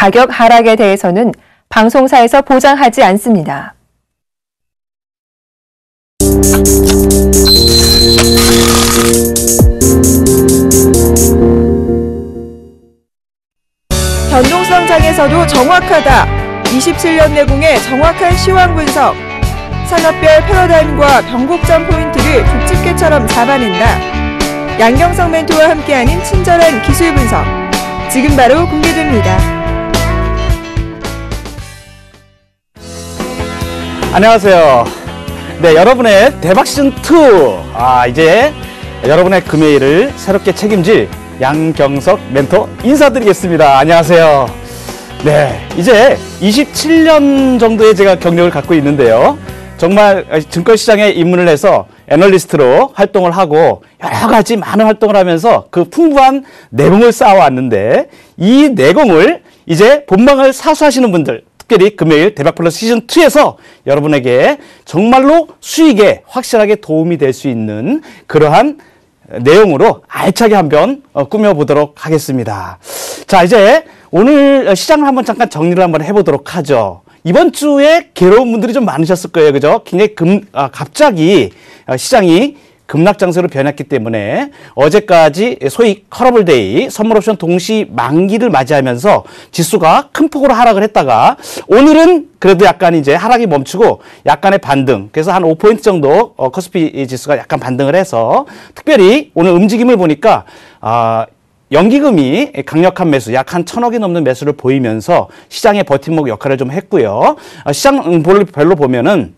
가격 하락에 대해서는 방송사에서 보장하지 않습니다. 변동성 장에서도 정확하다. 27년 내공의 정확한 시황 분석. 산업별 패러다임과 변곡점 포인트를 족집게처럼 잡아낸다. 양경석 멘토와 함께하는 친절한 기술 분석. 지금 바로 공개됩니다. 안녕하세요. 네, 여러분의 대박 시즌2. 이제 여러분의 금요일을 새롭게 책임질 양경석 멘토 인사드리겠습니다. 안녕하세요. 네, 이제 27년 정도의 제가 경력을 갖고 있는데요. 정말 증권시장에 입문을 해서 애널리스트로 활동을 하고 여러 가지 많은 활동을 하면서 그 풍부한 내공을 쌓아왔는데, 이 내공을 이제 본방을 사수하시는 분들, 특별히 금요일 대박플러스 시즌2에서 여러분에게 정말로 수익에 확실하게 도움이 될 수 있는 그러한 내용으로 알차게 한번 꾸며보도록 하겠습니다. 자, 이제 오늘 시장을 한번 잠깐 정리를 한번 해보도록 하죠. 이번 주에 괴로운 분들이 좀 많으셨을 거예요. 그죠? 굉장히 갑자기 시장이 급락 장세로 변했기 때문에 어제까지 소위 컬러블데이, 선물옵션 동시 만기를 맞이하면서 지수가 큰 폭으로 하락을 했다가 오늘은 그래도 약간 이제 하락이 멈추고 약간의 반등, 그래서 한 5포인트 정도 코스피 지수가 약간 반등을 해서, 특별히 오늘 움직임을 보니까 연기금이 강력한 매수, 약 한 1,000억이 넘는 매수를 보이면서 시장의 버팀목 역할을 좀 했고요. 시장 별로 보면은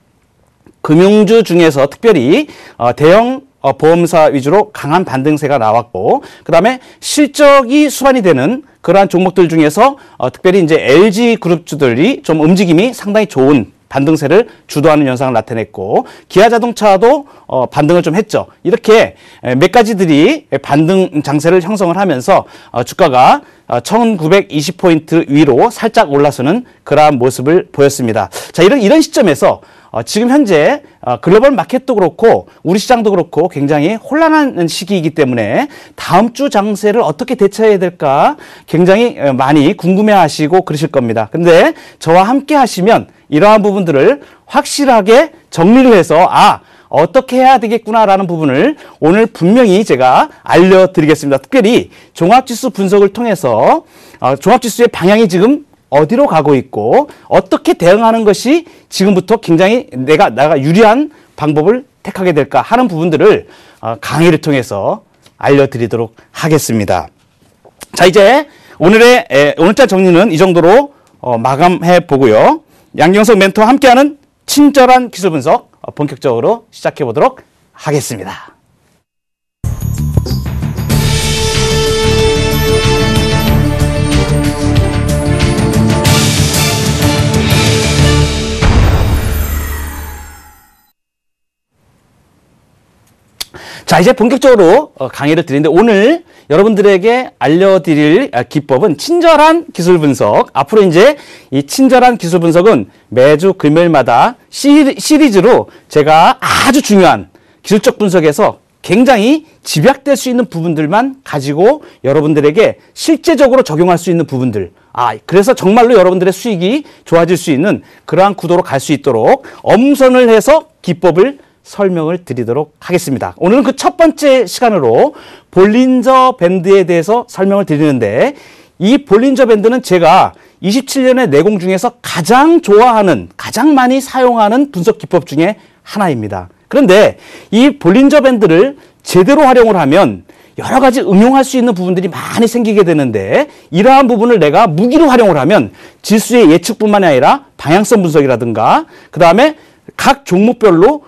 금융주 중에서 특별히 대형 보험사 위주로 강한 반등세가 나왔고, 그 다음에 실적이 수반이 되는 그러한 종목들 중에서 특별히 이제 LG그룹주들이 좀 움직임이 상당히 좋은 반등세를 주도하는 현상을 나타냈고, 기아자동차도 반등을 좀 했죠. 이렇게 몇 가지들이 반등 장세를 형성을 하면서 주가가 1920포인트 위로 살짝 올라서는 그러한 모습을 보였습니다. 자, 이런 시점에서 지금 현재 글로벌 마켓도 그렇고 우리 시장도 그렇고 굉장히 혼란한 시기이기 때문에 다음 주 장세를 어떻게 대처해야 될까 굉장히 많이 궁금해하시고 그러실 겁니다. 근데 저와 함께 하시면 이러한 부분들을 확실하게 정리를 해서 어떻게 해야 되겠구나라는 부분을 오늘 분명히 제가 알려드리겠습니다. 특별히 종합지수 분석을 통해서 종합지수의 방향이 지금 어디로 가고 있고 어떻게 대응하는 것이 지금부터 굉장히 내가 유리한 방법을 택하게 될까 하는 부분들을 강의를 통해서 알려드리도록 하겠습니다. 자, 이제 오늘자 정리는 이 정도로 마감해 보고요. 양경석 멘토와 함께하는 친절한 기술 분석 본격적으로 시작해 보도록 하겠습니다. 자, 이제 본격적으로 강의를 드리는데, 오늘 여러분들에게 알려드릴 기법은 친절한 기술 분석. 앞으로 이제 이 친절한 기술 분석은 매주 금요일마다 시리즈로 제가 아주 중요한 기술적 분석에서 굉장히 집약될 수 있는 부분들만 가지고 여러분들에게 실제적으로 적용할 수 있는 부분들, 그래서 정말로 여러분들의 수익이 좋아질 수 있는 그러한 구도로 갈 수 있도록 엄선을 해서 기법을 설명을 드리도록 하겠습니다. 오늘은 그 첫 번째 시간으로 볼린저 밴드에 대해서 설명을 드리는데, 이 볼린저 밴드는 제가 27년의 내공 중에서 가장 좋아하는, 가장 많이 사용하는 분석 기법 중에 하나입니다. 그런데 이 볼린저 밴드를 제대로 활용을 하면 여러 가지 응용할 수 있는 부분들이 많이 생기게 되는데, 이러한 부분을 내가 무기로 활용을 하면 지수의 예측뿐만이 아니라 방향성 분석이라든가, 그 다음에 각 종목별로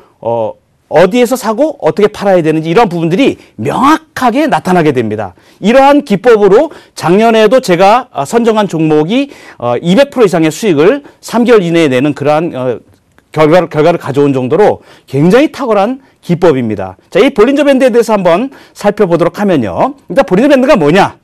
어디에서 사고 어떻게 팔아야 되는지 이런 부분들이 명확하게 나타나게 됩니다. 이러한 기법으로 작년에도 제가 선정한 종목이 200% 이상의 수익을 3개월 이내에 내는 그러한 결과를 가져온 정도로 굉장히 탁월한 기법입니다. 자, 이 볼린저 밴드에 대해서 한번 살펴보도록 하면요. 일단 볼린저 밴드가 뭐냐?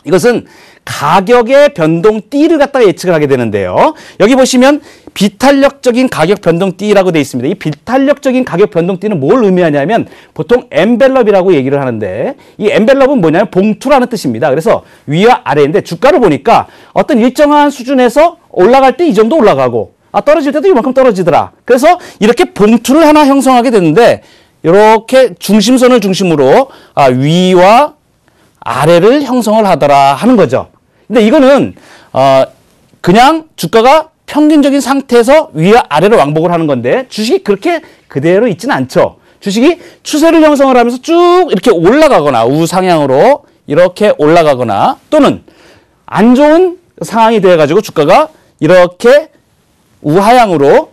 이것은 가격의 변동띠를 갖다가 예측을 하게 되는데요. 여기 보시면 비탄력적인 가격 변동띠라고 되어 있습니다. 이 비탄력적인 가격 변동띠는 뭘 의미하냐면 보통 엔벨럽이라고 얘기를 하는데 이 엔벨럽은 뭐냐면 봉투라는 뜻입니다. 그래서 위와 아래인데 주가를 보니까 어떤 일정한 수준에서 올라갈 때 이 정도 올라가고 떨어질 때도 이만큼 떨어지더라. 그래서 이렇게 봉투를 하나 형성하게 되는데 이렇게 중심선을 중심으로 위와 아래를 형성을 하더라 하는 거죠. 근데 이거는 그냥 주가가 평균적인 상태에서 위와 아래로 왕복을 하는 건데 주식이 그렇게 그대로 있지는 않죠. 주식이 추세를 형성을 하면서 쭉 이렇게 올라가거나 우상향으로 이렇게 올라가거나 또는 안 좋은 상황이 돼가지고 주가가 이렇게 우하향으로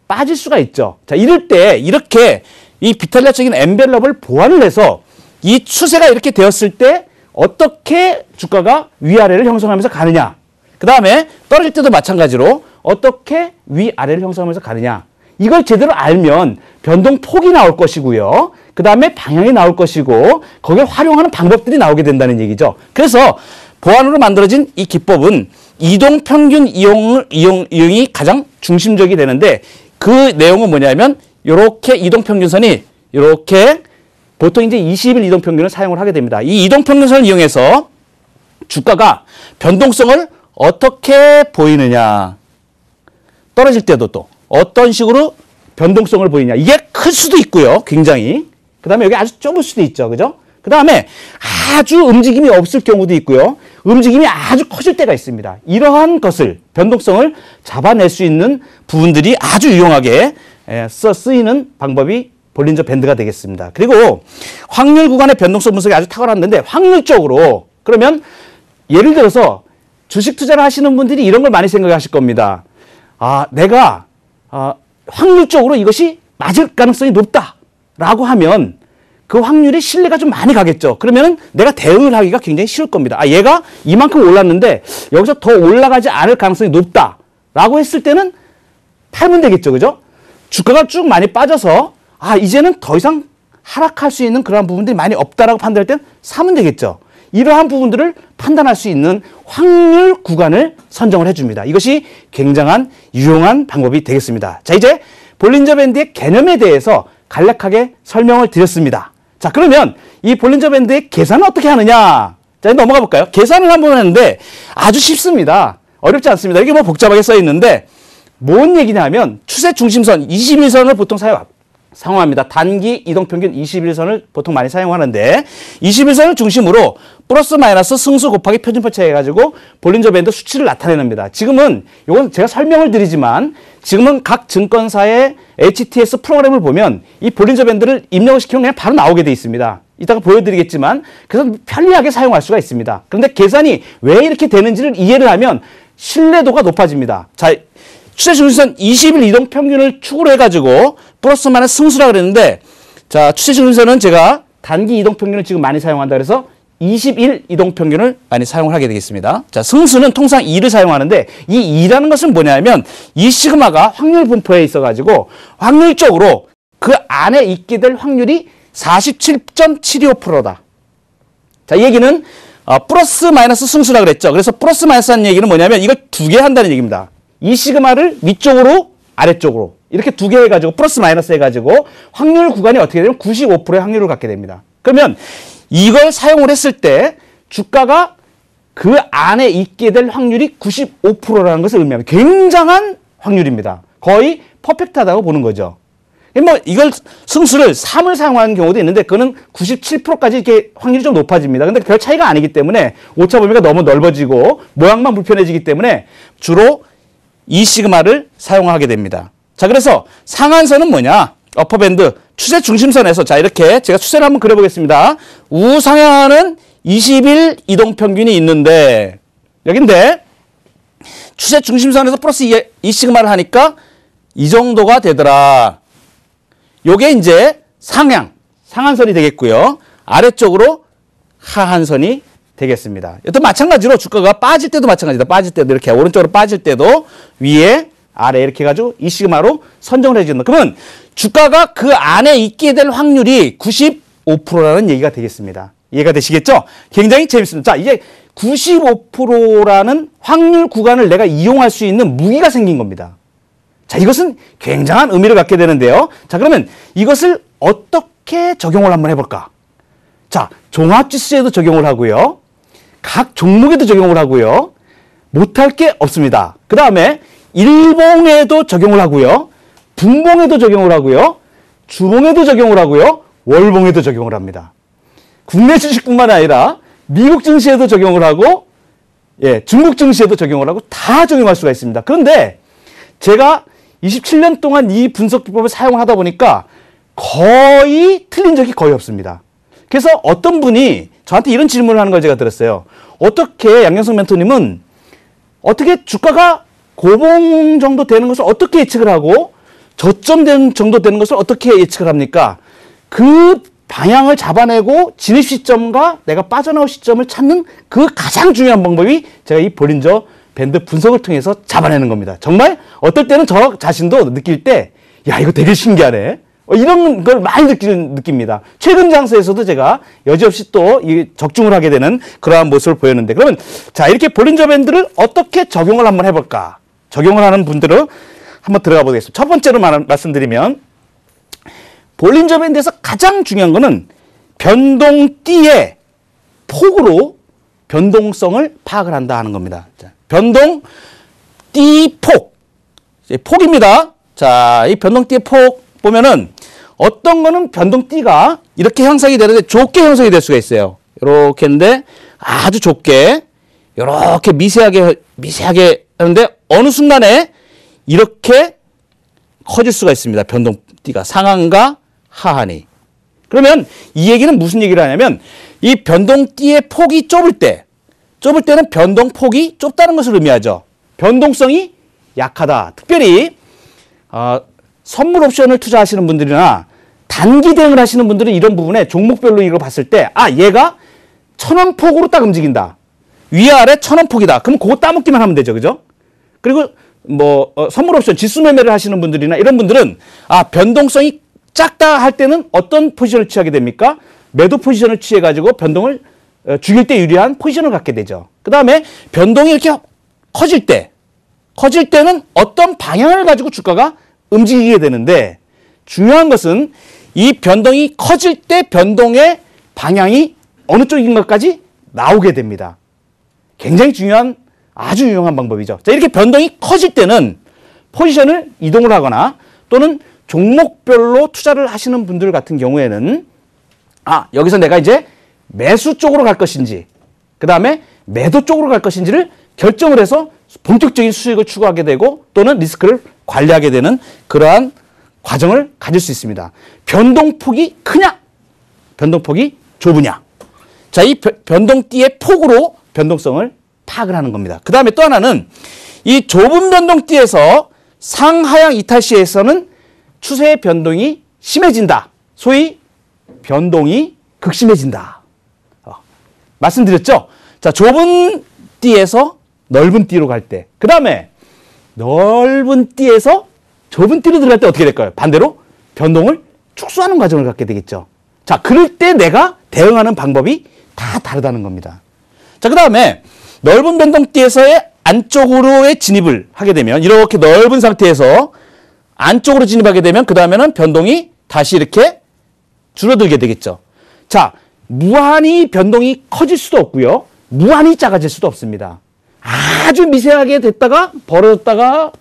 빠질 수가 있죠. 자, 이럴 때 이렇게 이 비탄력적인 엔벨럽을 보완을 해서 이 추세가 이렇게 되었을 때 어떻게 주가가 위아래를 형성하면서 가느냐. 그 다음에 떨어질 때도 마찬가지로 어떻게 위아래를 형성하면서 가느냐. 이걸 제대로 알면 변동폭이 나올 것이고요. 그 다음에 방향이 나올 것이고 거기에 활용하는 방법들이 나오게 된다는 얘기죠. 그래서 보완으로 만들어진 이 기법은 이동평균 이용이 가장 중심적이 되는데 그 내용은 뭐냐면 이렇게 이동평균선이 이렇게 보통 이제 20일 이동평균을 사용을 하게 됩니다. 이 이동평균선을 이용해서 주가가 변동성을 어떻게 보이느냐. 떨어질 때도 또 어떤 식으로 변동성을 보이냐. 이게 클 수도 있고요. 굉장히. 그 다음에 여기 아주 좁을 수도 있죠. 그죠? 그 다음에 아주 움직임이 없을 경우도 있고요. 움직임이 아주 커질 때가 있습니다. 이러한 것을, 변동성을 잡아낼 수 있는 부분들이 아주 유용하게 쓰이는 방법이 볼린저 밴드가 되겠습니다. 그리고 확률 구간의 변동성 분석이 아주 탁월한데 확률적으로 그러면 예를 들어서 주식 투자를 하시는 분들이 이런 걸 많이 생각하실 겁니다. 내가 확률적으로 이것이 맞을 가능성이 높다라고 하면 그 확률이 신뢰가 좀 많이 가겠죠. 그러면 내가 대응을 하기가 굉장히 쉬울 겁니다. 얘가 이만큼 올랐는데 여기서 더 올라가지 않을 가능성이 높다라고 했을 때는 팔면 되겠죠. 그죠? 주가가 쭉 많이 빠져서 이제는 더 이상 하락할 수 있는 그러한 부분들이 많이 없다라고 판단할 때는 사면 되겠죠. 이러한 부분들을 판단할 수 있는 확률 구간을 선정을 해줍니다. 이것이 굉장한 유용한 방법이 되겠습니다. 자, 이제 볼린저 밴드의 개념에 대해서 간략하게 설명을 드렸습니다. 자, 그러면 이 볼린저 밴드의 계산은 어떻게 하느냐? 자, 넘어가 볼까요? 계산을 한번 하는데 아주 쉽습니다. 어렵지 않습니다. 이게 뭐 복잡하게 써 있는데 뭔 얘기냐 하면 추세 중심선 21선을 보통 사용합니다. 단기 이동평균 21선을 보통 많이 사용하는데 21선을 중심으로 플러스 마이너스 승수 곱하기 표준편차 해가지고 볼린저 밴드 수치를 나타내는니다. 지금은 이건 제가 설명을 드리지만 지금은 각 증권사의 HTS 프로그램을 보면 이 볼린저 밴드를 입력을 시키면 그냥 바로 나오게 돼 있습니다. 이따가 보여드리겠지만 그래서 편리하게 사용할 수가 있습니다. 그런데 계산이 왜 이렇게 되는지를 이해를 하면 신뢰도가 높아집니다. 자, 추세 중심선 20일 이동 평균을 축으로 해가지고 플러스 마이너스 승수라 그랬는데 자, 추세 중심선은 제가 단기 이동 평균을 지금 많이 사용한다 그래서 20일 이동 평균을 많이 사용을 하게 되겠습니다. 자, 승수는 통상 2를 사용하는데 이 2라는 것은 뭐냐면 이 시그마가 확률 분포에 있어가지고 확률적으로 그 안에 있게 될 확률이 47.725%다. 자, 이 얘기는 플러스 마이너스 승수라 그랬죠. 그래서 플러스 마이너스 하는 얘기는 뭐냐면 이걸 두 개 한다는 얘기입니다. 이 시그마를 위쪽으로 아래쪽으로 이렇게 두 개 해가지고 플러스 마이너스 해가지고 확률 구간이 어떻게 되면 95%의 확률을 갖게 됩니다. 그러면 이걸 사용을 했을 때 주가가 그 안에 있게 될 확률이 95%라는 것을 의미합니다. 굉장한 확률입니다. 거의 퍼펙트하다고 보는 거죠. 뭐 이걸 승수를 3을 사용하는 경우도 있는데 그거는 97%까지 이렇게 확률이 좀 높아집니다. 근데 별 차이가 아니기 때문에 오차 범위가 너무 넓어지고 모양만 불편해지기 때문에 주로 이 시그마를 사용하게 됩니다. 자, 그래서 상한선은 뭐냐? 어퍼밴드 추세 중심선에서 자, 이렇게 제가 추세를 한번 그려보겠습니다. 우상향하는 20일 이동평균이 있는데 여긴데 추세 중심선에서 플러스 2 시그마를 하니까 이 정도가 되더라. 요게 이제 상한선이 되겠고요. 아래쪽으로 하한선이 되겠습니다. 또 마찬가지로 주가가 빠질 때도 마찬가지다. 빠질 때도 이렇게 오른쪽으로 빠질 때도 위에 아래 이렇게 해가지고 이 시그마로 선정을 해준다. 그러면 주가가 그 안에 있게 될 확률이 95%라는 얘기가 되겠습니다. 이해가 되시겠죠? 굉장히 재밌습니다. 자, 이제 95%라는 확률 구간을 내가 이용할 수 있는 무기가 생긴 겁니다. 자, 이것은 굉장한 의미를 갖게 되는데요. 자, 그러면 이것을 어떻게 적용을 한번 해볼까? 자, 종합지수에도 적용을 하고요. 각 종목에도 적용을 하고요. 못할 게 없습니다. 그 다음에 일봉에도 적용을 하고요. 분봉에도 적용을 하고요. 주봉에도 적용을 하고요. 월봉에도 적용을 합니다. 국내 주식뿐만 아니라 미국 증시에도 적용을 하고, 예, 중국 증시에도 적용을 하고 다 적용할 수가 있습니다. 그런데 제가 27년 동안 이 분석 기법을 사용하다 보니까 거의 틀린 적이 거의 없습니다. 그래서 어떤 분이 저한테 이런 질문을 하는 걸 제가 들었어요. 어떻게 양경석 멘토님은 어떻게 주가가 고봉 정도 되는 것을 어떻게 예측을 하고 저점 정도 되는 것을 어떻게 예측을 합니까? 그 방향을 잡아내고 진입 시점과 내가 빠져나올 시점을 찾는 그 가장 중요한 방법이 제가 이 볼린저 밴드 분석을 통해서 잡아내는 겁니다. 정말 어떨 때는 저 자신도 느낄 때, 야, 이거 되게 신기하네. 이런 걸 많이 느낍니다. 최근 장세에서도 제가 여지없이 또 이 적중을 하게 되는 그러한 모습을 보였는데, 그러면 자, 이렇게 볼린저 밴드를 어떻게 적용을 한번 해볼까? 적용을 하는 분들은 한번 들어가 보겠습니다. 첫 번째로 말씀드리면, 볼린저 밴드에서 가장 중요한 거는 변동띠의 폭으로 변동성을 파악을 한다 하는 겁니다. 자, 변동띠 폭. 폭입니다. 자, 이 변동띠의 폭 보면은 어떤 거는 변동띠가 이렇게 형성이 되는데 좁게 형성이 될 수가 있어요. 이렇게 했는데 아주 좁게, 이렇게 미세하게 하는데 어느 순간에 이렇게 커질 수가 있습니다. 변동띠가 상한가 하한이. 그러면 이 얘기는 무슨 얘기를 하냐면, 이 변동띠의 폭이 좁을 때는 변동폭이 좁다는 것을 의미하죠. 변동성이 약하다. 특별히 선물 옵션을 투자하시는 분들이나 단기 대응을 하시는 분들은 이런 부분에 종목별로 이거 봤을 때, 아, 얘가 1,000원 폭으로 딱 움직인다. 위아래 1,000원 폭이다. 그럼 그거 따먹기만 하면 되죠. 그죠? 그리고 선물 옵션 지수 매매를 하시는 분들이나 이런 분들은, 아, 변동성이 작다 할 때는 어떤 포지션을 취하게 됩니까? 매도 포지션을 취해가지고 변동을 죽일 때 유리한 포지션을 갖게 되죠. 그 다음에 변동이 이렇게 커질 때는 어떤 방향을 가지고 주가가 움직이게 되는데, 중요한 것은 이 변동이 커질 때 변동의 방향이 어느 쪽인 것까지 나오게 됩니다. 굉장히 중요한, 아주 유용한 방법이죠. 자, 이렇게 변동이 커질 때는 포지션을 이동을 하거나 또는 종목별로 투자를 하시는 분들 같은 경우에는, 아, 여기서 내가 이제 매수 쪽으로 갈 것인지, 그 다음에 매도 쪽으로 갈 것인지를 결정을 해서 본격적인 수익을 추구하게 되고 또는 리스크를 관리하게 되는 그러한 과정을 가질 수 있습니다. 변동폭이 크냐, 변동폭이 좁으냐. 자, 이 변동띠의 폭으로 변동성을 파악을 하는 겁니다. 그 다음에 또 하나는 이 좁은 변동띠에서 상하향 이탈 시에서는 추세의 변동이 심해진다. 소위 변동이 극심해진다. 말씀드렸죠? 자, 좁은 띠에서 넓은 띠로 갈 때, 그 다음에 넓은 띠에서 좁은 띠로 들어갈 때 어떻게 될까요? 반대로 변동을 축소하는 과정을 갖게 되겠죠. 자, 그럴 때 내가 대응하는 방법이 다 다르다는 겁니다. 자, 그 다음에 넓은 변동띠에서의 안쪽으로의 진입을 하게 되면, 이렇게 넓은 상태에서 안쪽으로 진입하게 되면 그 다음에는 변동이 다시 이렇게 줄어들게 되겠죠. 자, 무한히 변동이 커질 수도 없고요. 무한히 작아질 수도 없습니다. 아주 미세하게 됐다가 벌어졌다가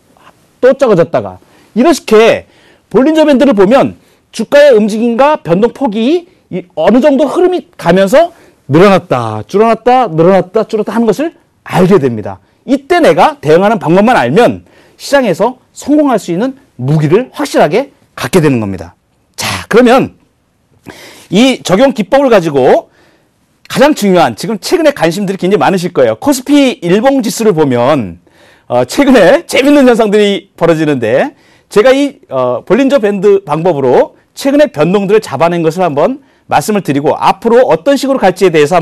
또 작아졌다가, 이렇게 볼린저 밴드를 보면 주가의 움직임과 변동폭이 어느 정도 흐름이 가면서 늘어났다, 줄어났다, 늘어났다, 줄었다 하는 것을 알게 됩니다. 이때 내가 대응하는 방법만 알면 시장에서 성공할 수 있는 무기를 확실하게 갖게 되는 겁니다. 자, 그러면 이 적용 기법을 가지고 가장 중요한, 지금 최근에 관심들이 굉장히 많으실 거예요. 코스피 일봉 지수를 보면 최근에 재밌는 현상들이 벌어지는데, 제가 이 볼린저 밴드 방법으로 최근에 변동들을 잡아낸 것을 한번 말씀을 드리고 앞으로 어떤 식으로 갈지에 대해서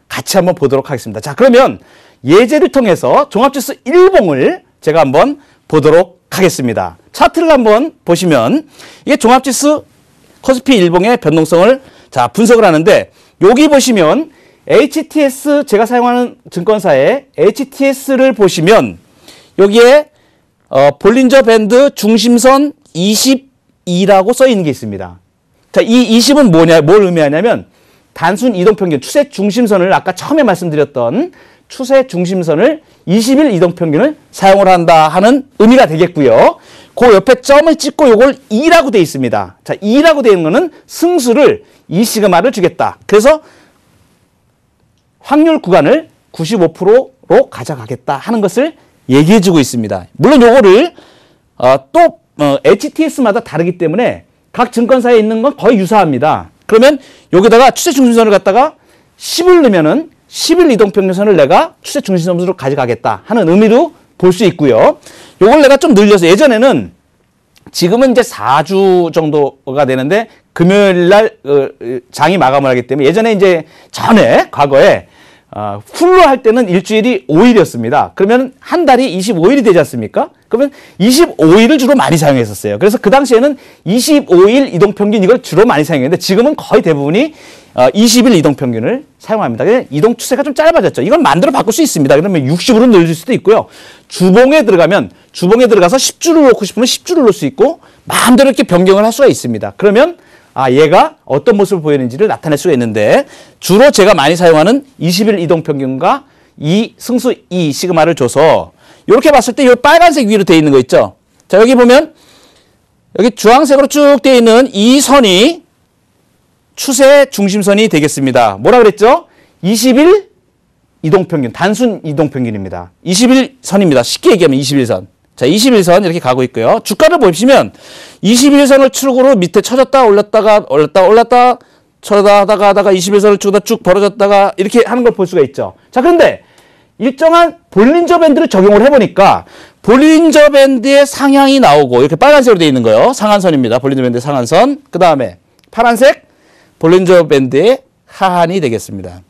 같이 한번 보도록 하겠습니다. 자, 그러면 예제를 통해서 종합지수 일봉을 제가 한번 보도록 하겠습니다. 차트를 한번 보시면 이게 종합지수 코스피 일봉의 변동성을 자 분석을 하는데, 여기 보시면 HTS 제가 사용하는 증권사의 HTS를 보시면 여기에 볼린저 밴드 중심선 22라고 써 있는 게 있습니다. 자, 이 20은 뭘 의미하냐면 단순 이동평균, 추세 중심선을 아까 처음에 말씀드렸던 추세 중심선을 20일 이동평균을 사용을 한다 하는 의미가 되겠고요. 그 옆에 점을 찍고 요걸 2라고 되어 있습니다. 자, 2라고 되어 있는 거는 승수를 2시그마를 주겠다. 그래서 확률 구간을 95%로 가져가겠다 하는 것을 얘기해 주고 있습니다. 물론 요거를 HTS마다 다르기 때문에 각 증권사에 있는 건 거의 유사합니다. 그러면 여기다가 추세 중심선을 갖다가 10을 넣으면은 10일 이동평균선을 내가 추세 중심선으로 가져가겠다 하는 의미로 볼 수 있고요. 요걸 내가 좀 늘려서 예전에는 지금은 이제 4주 정도가 되는데 금요일 날 장이 마감을 하기 때문에 예전에 이제 과거에 풀로 할 때는 일주일이 5일이었습니다. 그러면 한 달이 25일이 되지 않습니까? 그러면 25일을 주로 많이 사용했었어요. 그래서 그 당시에는 25일 이동평균 이걸 주로 많이 사용했는데 지금은 거의 대부분이 20일 이동평균을 사용합니다. 이동 추세가 좀 짧아졌죠. 이건 만들어 바꿀 수 있습니다. 그러면 60으로 늘릴 수도 있고요. 주봉에 들어가서 10주를 놓고 싶으면 10주를 놓을 수 있고 마음대로 이렇게 변경을 할 수가 있습니다. 그러면 얘가 어떤 모습을 보이는지를 나타낼 수가 있는데 주로 제가 많이 사용하는 20일 이동평균과 이 승수 2 시그마를 줘서 이렇게 봤을 때 이 빨간색 위로 되어 있는 거 있죠. 자, 여기 보면 여기 주황색으로 쭉 되어 있는 이 선이 추세 중심선이 되겠습니다. 뭐라 그랬죠? 20일 이동평균, 단순 이동평균입니다. 20일 선입니다. 쉽게 얘기하면 21선. 자, 21선 이렇게 가고 있고요. 주가를 보시면 21선을 축으로 밑에 쳐졌다 올랐다가 쳐다 하다가 21선을 축으로 쭉 벌어졌다가 이렇게 하는 걸 볼 수가 있죠. 자, 그런데 일정한 볼린저 밴드를 적용을 해보니까 볼린저 밴드의 상향이 나오고 이렇게 빨간색으로 되어 있는 거예요. 상한선입니다. 볼린저 밴드의 상한선. 그 다음에 파란색 볼린저 밴드의 하한이 되겠습니다.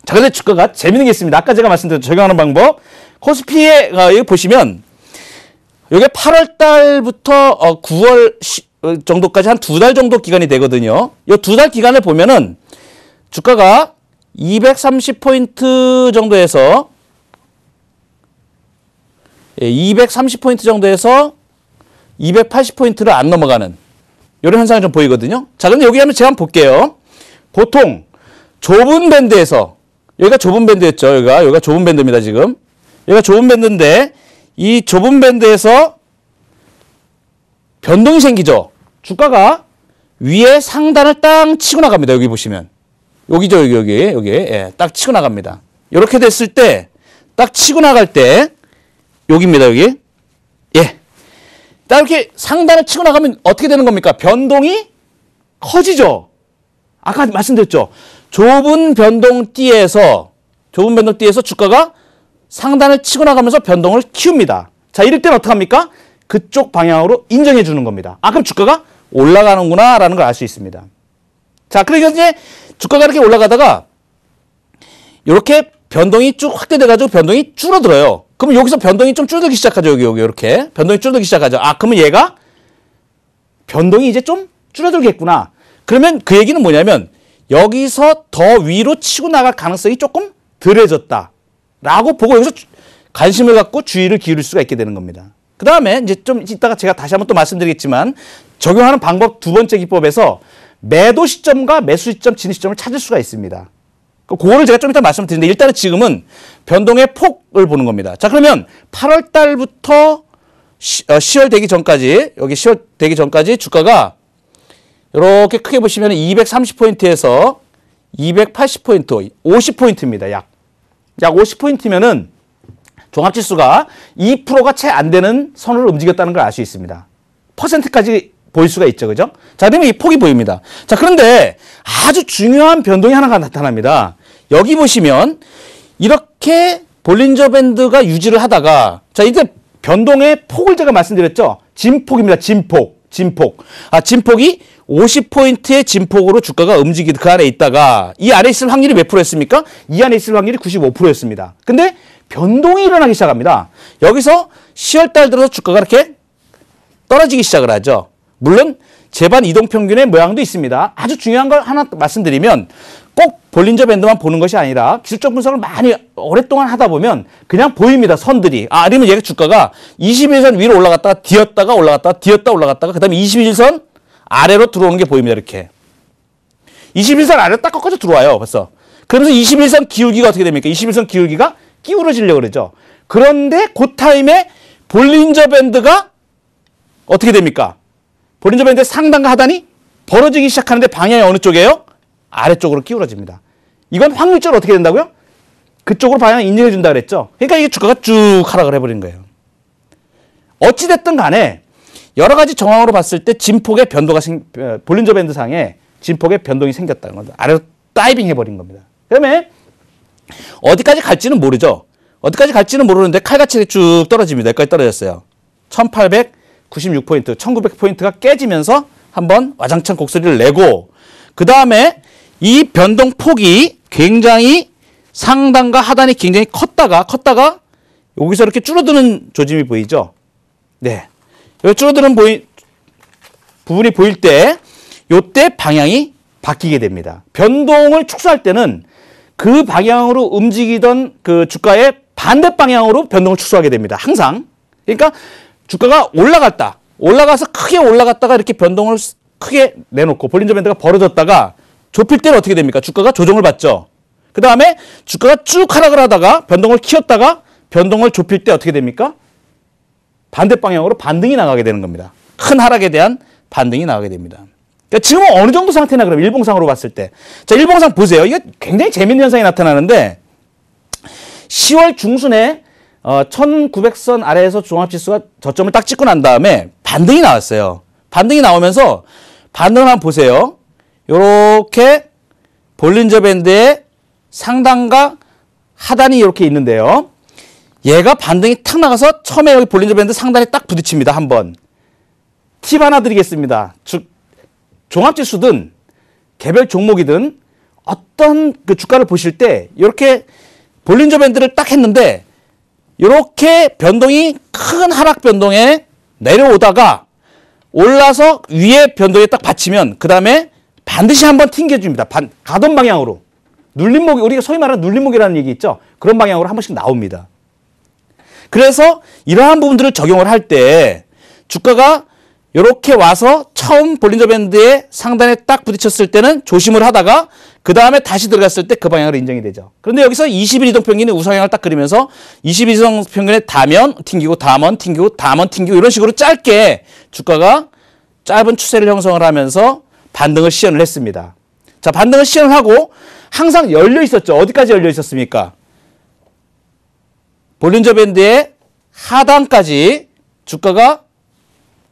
자, 근데 주가가 재밌는 게 있습니다. 아까 제가 말씀드렸죠. 적용하는 방법. 코스피에 여기 보시면 여기 8월 달부터 9월 정도까지 한 2달 정도 기간이 되거든요. 이 2달 기간을 보면은 주가가 230포인트 정도에서 230포인트 정도에서 280포인트를 안 넘어가는 이런 현상이 좀 보이거든요. 자, 근데 여기 한번 제가 한번 볼게요. 보통 좁은 밴드에서 여기가 좁은 밴드였죠. 여기가 좁은 밴드입니다, 지금. 여기가 좁은 밴드인데 이 좁은 밴드에서 변동이 생기죠. 주가가 위에 상단을 딱 치고 나갑니다. 여기 보시면. 여기죠, 여기. 예, 딱 치고 나갑니다. 이렇게 됐을 때, 딱 치고 나갈 때, 여기입니다, 여기. 예. 딱 이렇게 상단을 치고 나가면 어떻게 되는 겁니까? 변동이 커지죠. 아까 말씀드렸죠. 좁은 변동띠에서 주가가 상단을 치고 나가면서 변동을 키웁니다. 자, 이럴 때는 어떡합니까? 그쪽 방향으로 인정해 주는 겁니다. 그럼 주가가 올라가는구나 라는 걸 알 수 있습니다. 자, 그러니까 이제 주가가 이렇게 올라가다가 이렇게 변동이 쭉 확대돼 가지고 변동이 줄어들어요. 그러면 여기서 변동이 좀 줄어들기 시작하죠. 여기 이렇게 변동이 줄어들기 시작하죠. 그러면 얘가 변동이 이제 좀 줄어들겠구나. 그러면 그 얘기는 뭐냐면 여기서 더 위로 치고 나갈 가능성이 조금 덜해졌다 라고 보고 여기서 관심을 갖고 주의를 기울일 수가 있게 되는 겁니다. 그 다음에 이제 좀 이따가 제가 다시 한번 또 말씀드리겠지만 적용하는 방법 두 번째 기법에서 매도 시점과 매수 시점, 진입 시점을 찾을 수가 있습니다. 그거를 제가 좀 이따 말씀드리는데 일단은 지금은 변동의 폭을 보는 겁니다. 자, 그러면 8월 달부터 10월 되기 전까지 여기 10월 되기 전까지 주가가 이렇게 크게 보시면 230포인트에서 280포인트, 50포인트입니다. 약 50포인트면은 종합지수가 2%가 채 안 되는 선을 움직였다는 걸 알 수 있습니다. 퍼센트까지 보일 수가 있죠. 그죠? 자, 그러면 이 폭이 보입니다. 자, 그런데 아주 중요한 변동이 하나가 나타납니다. 여기 보시면 이렇게 볼린저 밴드가 유지를 하다가 자, 이제 변동의 폭을 제가 말씀드렸죠. 진폭입니다. 진폭. 진폭이 50포인트의 진폭으로 주가가 움직이듯 그 안에 있다가 이 안에 있을 확률이 몇 프로였습니까? 이 안에 있을 확률이 95%였습니다. 근데 변동이 일어나기 시작합니다. 여기서 10월 달 들어서 주가가 이렇게 떨어지기 시작을 하죠. 물론 재반 이동평균의 모양도 있습니다. 아주 중요한 걸 하나 말씀드리면 꼭 볼린저 밴드만 보는 것이 아니라 기술적 분석을 많이 오랫동안 하다 보면 그냥 보입니다. 선들이. 아니면 얘가 주가가 21선 위로 올라갔다가 뒤었다가 올라갔다가 뒤었다 올라갔다가 그 다음에 21선 아래로 들어오는 게 보입니다. 이렇게. 21선 아래로 딱 꺾어져 들어와요. 벌써. 그러면서 21선 기울기가 어떻게 됩니까? 21선 기울기가 기울어지려고 그러죠. 그런데 그 타임에 볼린저 밴드가 어떻게 됩니까? 볼린저 밴드의 상단과 하단이 벌어지기 시작하는데 방향이 어느 쪽이에요? 아래쪽으로 기울어집니다. 이건 확률적으로 어떻게 된다고요? 그쪽으로 방향을 인정해 준다 그랬죠. 그러니까 이게 주가가 쭉 하락을 해버린 거예요. 어찌됐든 간에 여러 가지 정황으로 봤을 때 진폭의 변도가 볼린저 밴드 상에 진폭의 변동이 생겼다는 겁니다. 아래로 다이빙 해버린 겁니다. 그다음에 어디까지 갈지는 모르죠. 어디까지 갈지는 모르는데 칼같이 쭉 떨어집니다. 여기까지 떨어졌어요. 1896포인트, 1900포인트가 깨지면서 한번 와장창 곡소리를 내고 그 다음에 이 변동폭이 굉장히 상단과 하단이 굉장히 컸다가 여기서 이렇게 줄어드는 조짐이 보이죠. 네, 여기 줄어드는 부분이 보일 때 요때 방향이 바뀌게 됩니다. 변동을 축소할 때는 그 방향으로 움직이던 그 주가의 반대 방향으로 변동을 축소하게 됩니다. 항상. 그러니까 주가가 올라가서 크게 올라갔다가 이렇게 변동을 크게 내놓고 볼린저 밴드가 벌어졌다가 좁힐 때는 어떻게 됩니까? 주가가 조정을 받죠. 그 다음에 주가가 쭉 하락을 하다가 변동을 키웠다가 변동을 좁힐 때 어떻게 됩니까? 반대 방향으로 반등이 나가게 되는 겁니다. 큰 하락에 대한 반등이 나가게 됩니다. 그러니까 지금은 어느 정도 상태나 그러면 일봉상으로 봤을 때. 자, 일봉상 보세요. 이거 굉장히 재밌는 현상이 나타나는데 10월 중순에 1900선 아래에서 종합지수가 저점을 딱 찍고 난 다음에 반등이 나왔어요. 반등이 나오면서 반등을 한번 보세요. 요렇게 볼린저 밴드의 상단과 하단이 이렇게 있는데요. 얘가 반등이 탁 나가서 처음에 여기 볼린저 밴드 상단에 딱 부딪힙니다. 한번. 팁 하나 드리겠습니다. 종합지수든 개별 종목이든 어떤 그 주가를 보실 때 이렇게 볼린저 밴드를 딱 했는데 이렇게 변동이 큰 하락 변동에 내려오다가 올라서 위에 변동에 딱 받치면 그 다음에 반드시 한번 튕겨줍니다. 가던 방향으로. 눌림목, 우리가 소위 말하는 눌림목이라는 얘기 있죠. 그런 방향으로 한 번씩 나옵니다. 그래서 이러한 부분들을 적용을 할 때 주가가 이렇게 와서 처음 볼린저 밴드의 상단에 딱 부딪혔을 때는 조심을 하다가 그 다음에 다시 들어갔을 때 그 방향으로 인정이 되죠. 그런데 여기서 20일 이동평균이 우상향을 딱 그리면서 20일 이동평균에 다면 튕기고 다면 튕기고 다면 튕기고 이런 식으로 짧게 주가가 짧은 추세를 형성을 하면서 반등을 시연을 했습니다. 자, 반등을 시연을 하고 항상 열려 있었죠. 어디까지 열려 있었습니까? 볼린저 밴드의 하단까지 주가가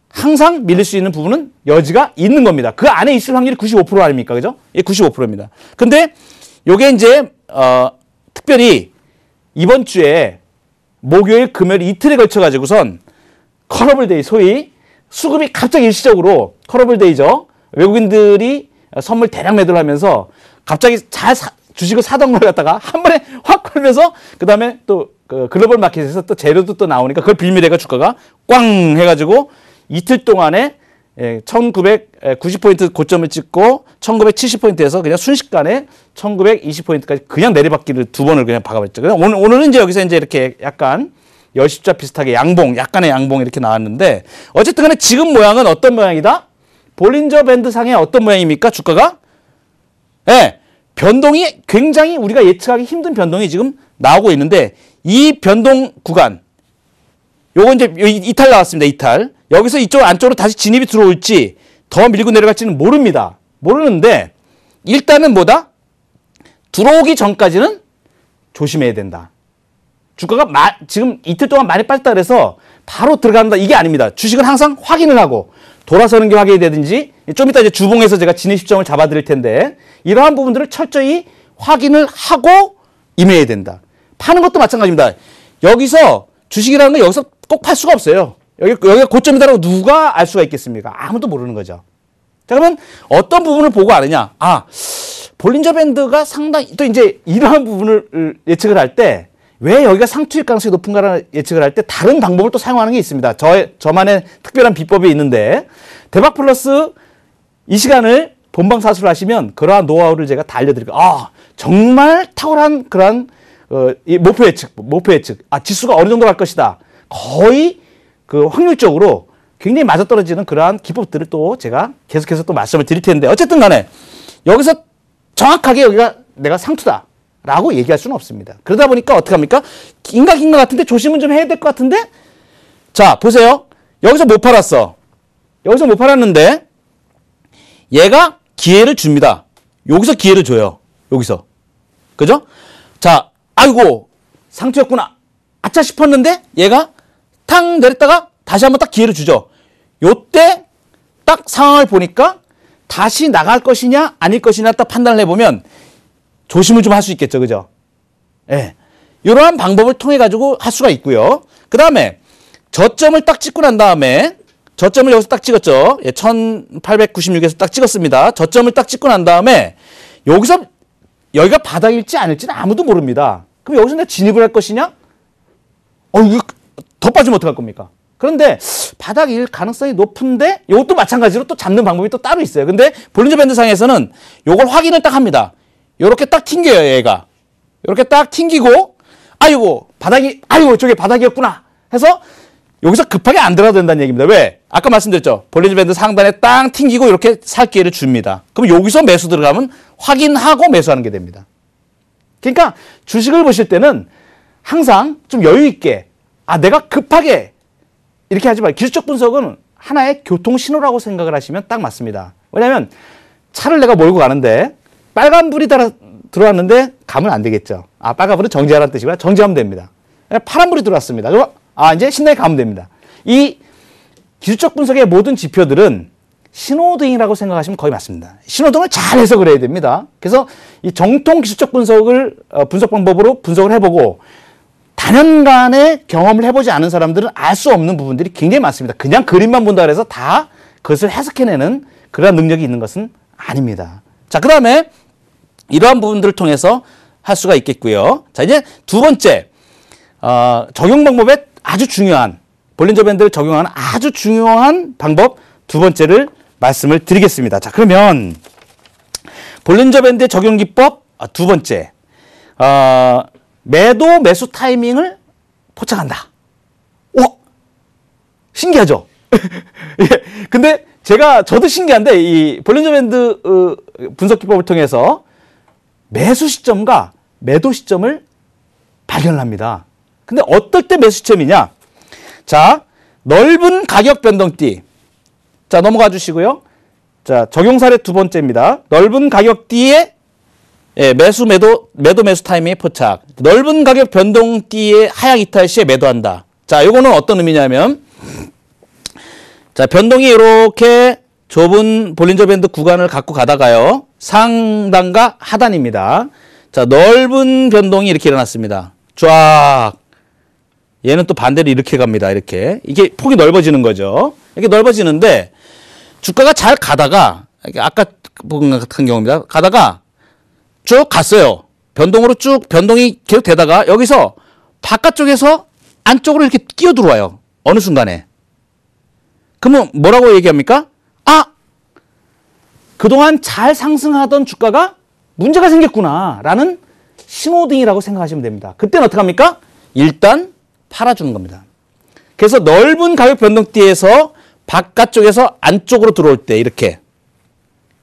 항상 밀릴 수 있는 부분은 여지가 있는 겁니다. 그 안에 있을 확률이 95% 아닙니까? 그죠? 예, 95%입니다. 근데 요게 이제, 특별히 이번 주에 목요일, 금요일 이틀에 걸쳐가지고선 커러블데이, 소위 수급이 갑자기 일시적으로 커러블데이죠. 외국인들이 선물 대량 매도를 하면서 갑자기 주식을 사던 걸 갖다가 한 번에 확 걸면서 그 다음에 또 그 글로벌 마켓에서 또 재료도 또 나오니까 그걸 빌미래가 주가가 꽝 해가지고 이틀 동안에 1990포인트 고점을 찍고 1970포인트에서 그냥 순식간에 1920포인트까지 그냥 내리박기를 두 번을 그냥 박아버렸죠. 오늘은 이제 여기서 이제 이렇게 약간 열십자 비슷하게 약간의 양봉 이렇게 나왔는데 어쨌든 간에 지금 모양은 어떤 모양이다? 볼린저 밴드 상의 어떤 모양입니까? 주가가? 네, 변동이 굉장히 우리가 예측하기 힘든 변동이 지금 나오고 있는데 이 변동 구간 요거 이제 이탈 나왔습니다. 이탈. 여기서 이쪽 안쪽으로 다시 진입이 들어올지 더 밀고 내려갈지는 모릅니다. 모르는데 일단은 뭐다? 들어오기 전까지는 조심해야 된다. 주가가 지금 이틀 동안 많이 빠졌다 그래서 바로 들어간다 이게 아닙니다. 주식은 항상 확인을 하고 돌아서는 게 확인이 되든지 좀 이따 이제 주봉에서 제가 진입 시점을 잡아드릴 텐데 이러한 부분들을 철저히 확인을 하고 임해야 된다. 파는 것도 마찬가지입니다. 여기서 주식이라는 건 여기서 꼭 팔 수가 없어요. 여기가 고점이다라고 누가 알 수가 있겠습니까? 아무도 모르는 거죠. 자, 그러면 어떤 부분을 보고 아느냐? 볼린저 밴드가 상당히 또 이제 이러한 부분을 예측을 할 때 왜 여기가 상투일 가능성이 높은가라는 예측을 할 때 다른 방법을 또 사용하는 게 있습니다. 저만의 특별한 비법이 있는데 대박 플러스 이 시간을 본방사수를 하시면 그러한 노하우를 제가 다 알려드릴게요. 정말 탁월한 그러한 이 목표 예측. 지수가 어느 정도 갈 것이다. 거의 그 확률적으로 굉장히 맞아떨어지는 그러한 기법들을 또 제가 계속해서 또 말씀을 드릴 텐데, 어쨌든 간에 여기서 정확하게 여기가 내가 상투다라고 얘기할 수는 없습니다. 그러다 보니까 어떻게 합니까? 인각인 것 같은데 조심은 좀 해야 될 것 같은데, 자 보세요. 여기서 못 팔았어. 여기서 못 팔았는데 얘가 기회를 줍니다. 여기서 기회를 줘요. 여기서. 그죠? 자, 아이고 상투였구나. 아차 싶었는데 얘가 탕 내렸다가 다시 한번 딱 기회를 주죠. 요때 딱 상황을 보니까 다시 나갈 것이냐 아닐 것이냐 딱 판단을 해보면 조심을 좀 할 수 있겠죠. 그죠? 예. 이러한 방법을 통해 가지고 할 수가 있고요. 그 다음에 저점을 딱 찍고 난 다음에, 저점을 여기서 딱 찍었죠. 예, 1896에서 딱 찍었습니다. 저점을 딱 찍고 난 다음에 여기서 여기가 바닥일지 아닐지는 아무도 모릅니다. 그럼 여기서 내가 진입을 할 것이냐? 이거 더 빠지면 어떡할 겁니까? 그런데 바닥일 가능성이 높은데 이것도 마찬가지로 또 잡는 방법이 또 따로 있어요. 근데 볼린저 밴드 상에서는 요걸 확인을 딱 합니다. 요렇게 딱 튕겨요, 얘가. 요렇게 딱 튕기고, 아이고 저게 바닥이었구나 해서 여기서 급하게 안 들어가도 된다는 얘기입니다. 왜? 아까 말씀드렸죠. 볼린저 밴드 상단에 땅 튕기고 이렇게 살 기회를 줍니다. 그럼 여기서 매수 들어가면 확인하고 매수하는 게 됩니다. 그러니까 주식을 보실 때는 항상 좀 여유 있게, 내가 급하게 이렇게 하지 말고, 기술적 분석은 하나의 교통 신호라고 생각을 하시면 딱 맞습니다. 왜냐하면 차를 내가 몰고 가는데 빨간불이 들어왔는데 가면 안 되겠죠. 빨간불은 정지하라는 뜻이구나. 정지하면 됩니다. 파란불이 들어왔습니다. 이제 신나게 가면 됩니다. 이 기술적 분석의 모든 지표들은 신호등이라고 생각하시면 거의 맞습니다. 신호등을 잘 해석을 해야 됩니다. 그래서 이 정통 기술적 분석을 분석 방법으로 분석을 해보고 단연간의 경험을 해보지 않은 사람들은 알 수 없는 부분들이 굉장히 많습니다. 그냥 그림만 본다 해서 다 그것을 해석해내는 그런 능력이 있는 것은 아닙니다. 자, 그 다음에 이러한 부분들을 통해서 할 수가 있겠고요. 자, 이제 두 번째, 적용 방법에 아주 중요한, 볼린저 밴드를 적용하는 아주 중요한 방법 두 번째를 말씀을 드리겠습니다. 자, 그러면 볼린저 밴드의 적용 기법 두 번째, 매도 매수 타이밍을 포착한다. 신기하죠? 예. 근데 저도 신기한데 이 볼린저 밴드 분석 기법을 통해서 매수 시점과 매도 시점을 발견합니다. 근데 어떨 때 매수 시점이냐? 자, 넓은 가격 변동띠. 자, 넘어가 주시고요. 자, 적용 사례 두 번째입니다. 넓은 가격띠에 매수 타이밍에 포착. 넓은 가격 변동띠의 하향 이탈 시에 매도한다. 자, 요거는 어떤 의미냐면, 자, 변동이 이렇게 좁은 볼린저 밴드 구간을 갖고 가다가요, 상단과 하단입니다. 자, 넓은 변동이 이렇게 일어났습니다. 쫙. 얘는 또 반대로 이렇게 갑니다. 이렇게. 이게 폭이 넓어지는 거죠. 이렇게 넓어지는데, 주가가 잘 가다가, 아까 본 것 같은 경우입니다. 가다가 쭉 갔어요. 변동으로 쭉 변동이 계속 되다가 여기서 바깥쪽에서 안쪽으로 이렇게 끼어 들어와요. 어느 순간에. 그러면 뭐라고 얘기합니까? 그동안 잘 상승하던 주가가 문제가 생겼구나 라는 신호등이라고 생각하시면 됩니다. 그때는 어떻게 합니까? 일단 팔아주는 겁니다. 그래서 넓은 가격 변동대에서 바깥쪽에서 안쪽으로 들어올 때 이렇게,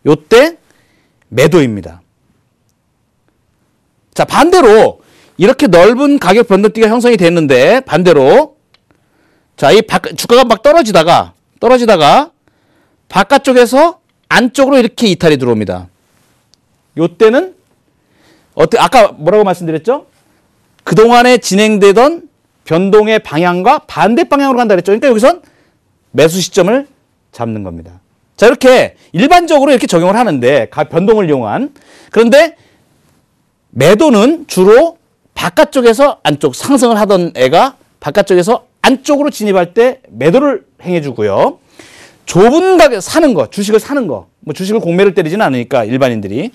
요때 매도입니다. 자, 반대로 이렇게 넓은 가격 변동대가 형성이 됐는데 반대로, 자, 이 주가가 막 떨어지다가 바깥쪽에서 안쪽으로 이렇게 이탈이 들어옵니다. 요때는 아까 뭐라고 말씀드렸죠? 그동안에 진행되던 변동의 방향과 반대 방향으로 간다 그랬죠. 그러니까 여기선 매수 시점을 잡는 겁니다. 자, 이렇게 일반적으로 이렇게 적용을 하는데, 변동을 이용한. 그런데 매도는 주로 바깥쪽에서 안쪽, 상승을 하던 애가 바깥쪽에서 안쪽으로 진입할 때 매도를 행해주고요. 좁은 가격 사는 거, 주식을 사는 거, 뭐 주식을 공매를 때리지는 않으니까 일반인들이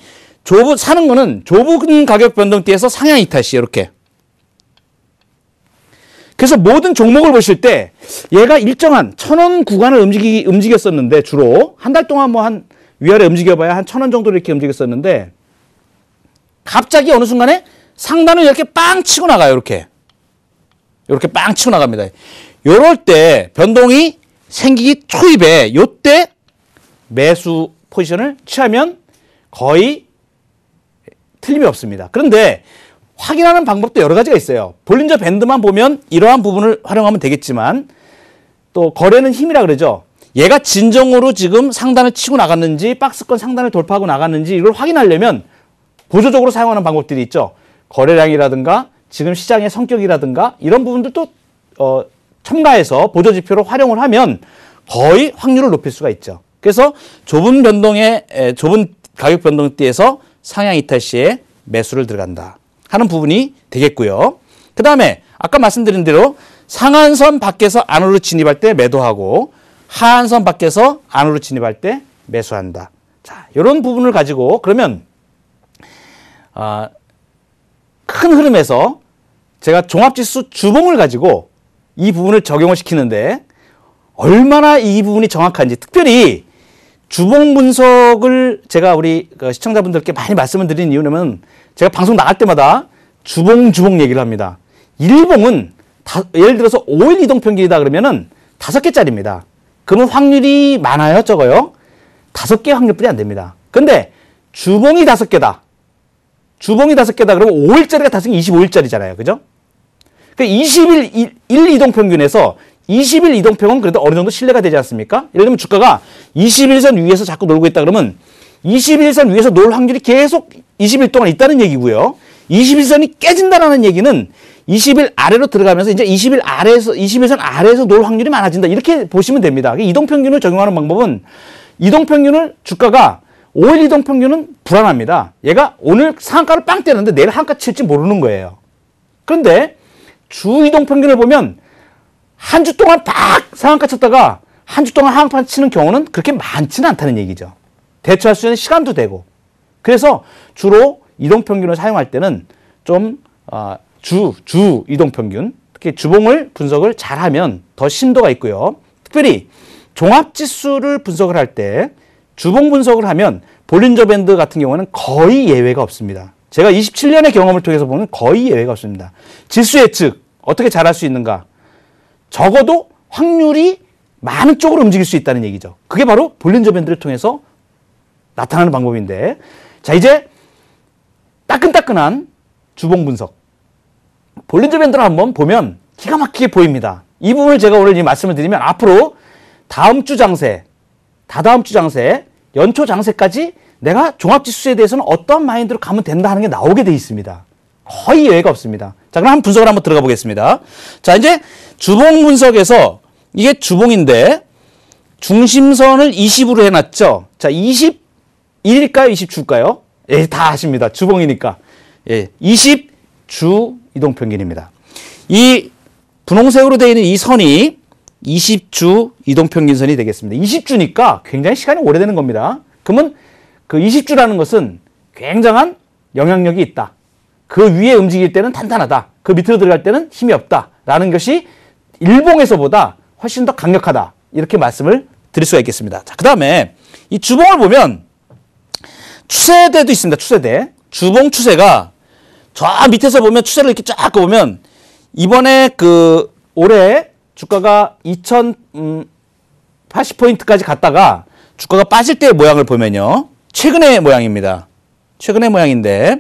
사는 거는 좁은 가격 변동대에서 상향 이탈 시 이렇게. 그래서 모든 종목을 보실 때 얘가 일정한 1,000원 구간을 움직였었는데, 주로 한 달 동안 뭐 한 위아래 움직여봐야 한 1000원 정도 이렇게 움직였었는데 갑자기 어느 순간에 상단을 이렇게 빵 치고 나가요. 이렇게 빵 치고 나갑니다. 요럴 때 변동이 생기기 초입에 요때 매수 포지션을 취하면 거의 틀림이 없습니다. 그런데 확인하는 방법도 여러 가지가 있어요. 볼린저 밴드만 보면 이러한 부분을 활용하면 되겠지만 또 거래는 힘이라 그러죠. 얘가 진정으로 지금 상단을 치고 나갔는지 박스권 상단을 돌파하고 나갔는지 이걸 확인하려면 보조적으로 사용하는 방법들이 있죠. 거래량이라든가 지금 시장의 성격이라든가 이런 부분들도 첨가해서 보조지표로 활용을 하면 거의 확률을 높일 수가 있죠. 그래서 좁은 가격 변동대에서 상향 이탈 시에 매수를 들어간다 하는 부분이 되겠고요. 그 다음에 아까 말씀드린 대로 상한선 밖에서 안으로 진입할 때 매도하고 하한선 밖에서 안으로 진입할 때 매수한다. 자, 이런 부분을 가지고 그러면 큰 흐름에서 제가 종합지수 주봉을 가지고 이 부분을 적용을 시키는데 얼마나 이 부분이 정확한지 특별히 주봉 분석을 제가 우리 시청자분들께 많이 말씀을 드리는 이유는 제가 방송 나갈 때마다 주봉 얘기를 합니다. 일봉은 예를 들어서 5일 이동평균이다 그러면은 5개짜리입니다. 그러면 확률이 많아요? 적어요? 5개 확률뿐이 안 됩니다. 근데 주봉이 5개다. 그러면 5일짜리가 5개 25일짜리잖아요. 그죠? 그러니까 20일 1 이동평균에서 20일 이동평은 그래도 어느 정도 신뢰가 되지 않습니까? 예를 들면 주가가 21선 위에서 자꾸 놀고 있다 그러면 21선 위에서 놀 확률이 계속 20일 동안 있다는 얘기고요. 21선이 깨진다는 얘기는 20일 아래로 들어가면서 이제 21선 아래에서 놀 확률이 많아진다. 이렇게 보시면 됩니다. 이동평균을 적용하는 방법은 이동평균을 주가가 5일 이동평균은 불안합니다. 얘가 오늘 상한가를 빵 때렸는데 내일 한가 칠지 모르는 거예요. 그런데 주 이동평균을 보면 한 주 동안 딱 상한가 쳤다가 한 주 동안 하한가 치는 경우는 그렇게 많지는 않다는 얘기죠. 대처할 수 있는 시간도 되고. 그래서 주로 이동평균을 사용할 때는 좀 주 이동평균, 특히 주봉을 분석을 잘하면 더 심도가 있고요. 특별히 종합지수를 분석을 할 때 주봉 분석을 하면 볼린저 밴드 같은 경우는 거의 예외가 없습니다. 제가 27년의 경험을 통해서 보면 거의 예외가 없습니다. 지수 예측 어떻게 잘할 수 있는가? 적어도 확률이 많은 쪽으로 움직일 수 있다는 얘기죠. 그게 바로 볼린저 밴드를 통해서 나타나는 방법인데, 자 이제 따끈따끈한 주봉 분석. 볼린저 밴드를 한번 보면 기가 막히게 보입니다. 이 부분을 제가 오늘 이 말씀을 드리면 앞으로 다음 주 장세, 다다음 주 장세, 연초 장세까지 내가 종합지수에 대해서는 어떤 마인드로 가면 된다 하는 게 나오게 돼 있습니다. 거의 예외가 없습니다. 자, 그럼 분석을 한번 들어가 보겠습니다. 자, 이제 주봉 분석에서 이게 주봉인데 중심선을 20으로 해놨죠. 자, 21일까요? 20주일까요? 예, 다 아십니다. 주봉이니까. 예, 20주 이동평균입니다. 이 분홍색으로 되어 있는 이 선이 20주 이동평균선이 되겠습니다. 20주니까 굉장히 시간이 오래되는 겁니다. 그러면 그 20주라는 것은 굉장한 영향력이 있다. 그 위에 움직일 때는 탄탄하다. 그 밑으로 들어갈 때는 힘이 없다라는 것이 일봉에서보다 훨씬 더 강력하다. 이렇게 말씀을 드릴 수가 있겠습니다. 자, 그 다음에 이 주봉을 보면 추세대도 있습니다. 추세대. 주봉 추세가 저 밑에서 보면 추세를 이렇게 쫙 보면 이번에 올해 주가가 2080포인트까지 갔다가 주가가 빠질 때의 모양을 보면요. 최근의 모양입니다. 최근의 모양인데,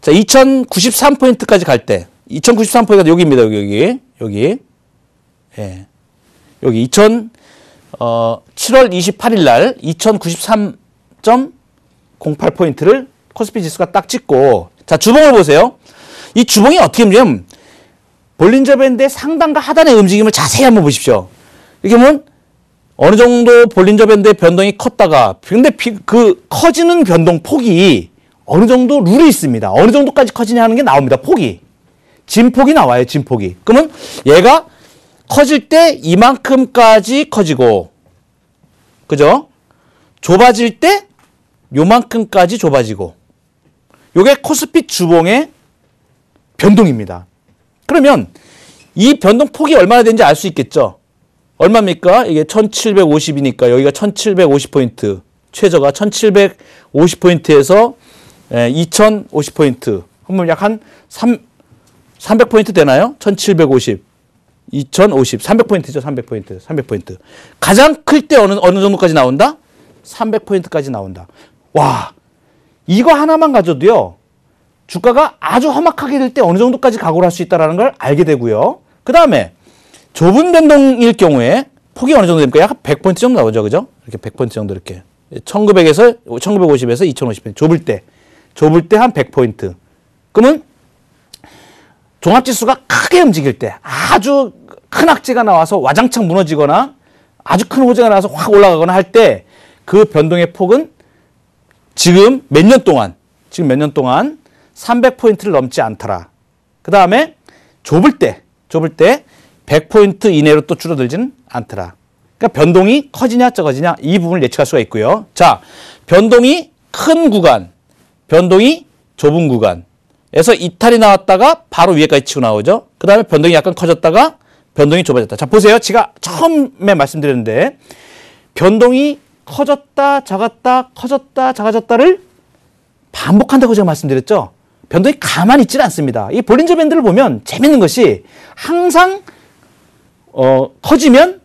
자, 2093포인트까지 갈 때, 2093포인트가 여기입니다. 여기. 예. 여기 7월 28일 날 2093.08포인트를 코스피 지수가 딱 찍고, 자, 주봉을 보세요. 이 주봉이 어떻게 움직이면 볼린저 밴드의 상단과 하단의 움직임을 자세히 한번 보십시오. 이렇게 보면 어느 정도 볼린저 밴드의 변동이 컸다가, 근데 그 커지는 변동 폭이 어느 정도 룰이 있습니다. 어느 정도까지 커지냐 하는 게 나옵니다. 폭이. 진폭이 나와요. 진폭이. 그러면 얘가 커질 때 이만큼까지 커지고, 그죠? 좁아질 때 요만큼까지 좁아지고, 요게 코스피 주봉의 변동입니다. 그러면 이 변동 폭이 얼마나 되는지 알 수 있겠죠? 얼마입니까? 이게 1750이니까 여기가 1750포인트. 최저가 1750포인트에서 2050포인트. 그러면 약 한 300포인트 되나요? 1750, 2050, 300포인트죠. 300포인트. 300포인트. 가장 클 때 어느 정도까지 나온다? 300포인트까지 나온다. 와, 이거 하나만 가져도요. 주가가 아주 험악하게 될 때 어느 정도까지 각오를 할 수 있다는 걸 알게 되고요. 그 다음에 좁은 변동일 경우에 폭이 어느 정도 됩니까? 약 100포인트 정도 나오죠. 그죠? 이렇게 100포인트 정도 이렇게. 1900에서 2050포인트. 좁을 때 한 100포인트. 그러면 종합지수가 크게 움직일 때 아주 큰 악재가 나와서 와장창 무너지거나 아주 큰 호재가 나와서 확 올라가거나 할 때 그 변동의 폭은 지금 몇 년 동안 300포인트를 넘지 않더라. 그 다음에 좁을 때 100포인트 이내로 또 줄어들지는 않더라. 그러니까 변동이 커지냐 적어지냐 이 부분을 예측할 수가 있고요. 자, 변동이 큰 구간, 변동이 좁은 구간에서 이탈이 나왔다가 바로 위에까지 치고 나오죠. 그 다음에 변동이 약간 커졌다가 변동이 좁아졌다. 자, 보세요. 제가 처음에 말씀드렸는데 변동이 커졌다 작았다 커졌다 작아졌다를 반복한다고 제가 말씀드렸죠. 변동이 가만히 있지는 않습니다. 이 볼린저 밴드를 보면 재밌는 것이 항상 커지면